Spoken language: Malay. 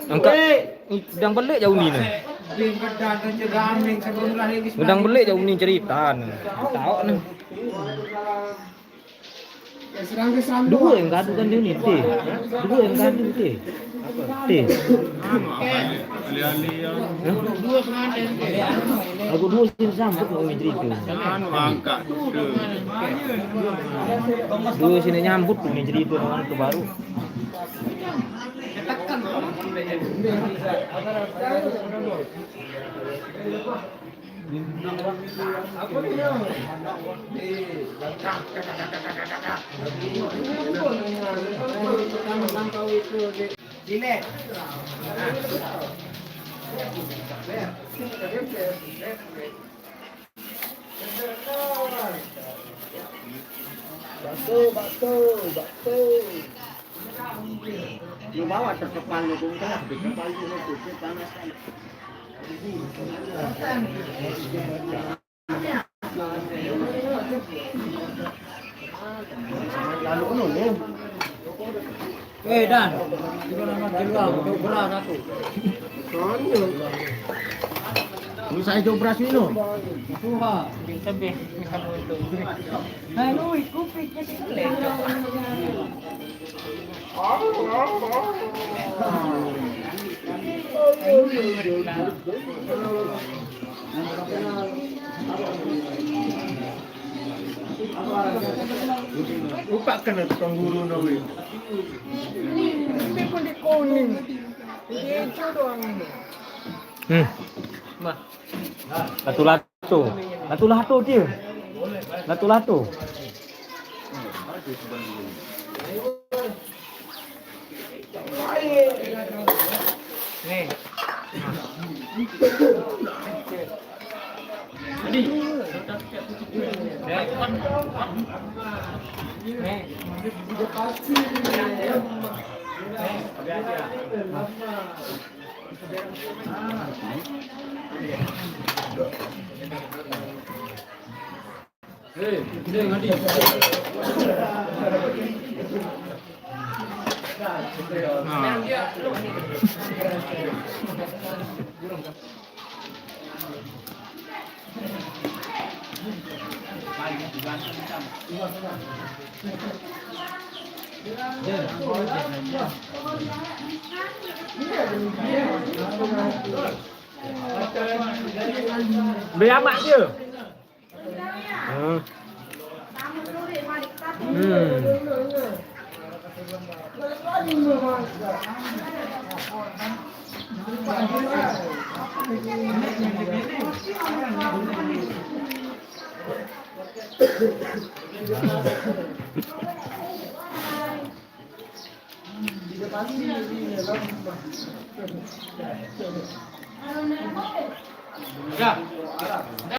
Angkat gedang belik jauh ni. Gedang belik jauh ni cerita ni. Tahu ni. Dua yang gaduh kan dia ni, teh. Dua yang gaduh teh. Teh. Ali-ali yang Dua pengantin. Aku dua sini sambut nak main cerita. anu angkat. Dua sini nyambut tu main cerita dengan tu baru. Bakso. Lu bawa terkepal lu pun kan, terkepal lu itu panas kan. Lalu anu ni. Dan, juga nama jeluang, dobra satu. Soalnya. Lu saya jauh beras ni no. Tuha, sabi, kamu itu. Lalu ikut pikir lejo. Lupa kena tukang guru no we. Ini pun dikoning. Dia doang ini. Mah. Latu-latu dia. Latu-latu. Nih. Beli amak dia. Ya.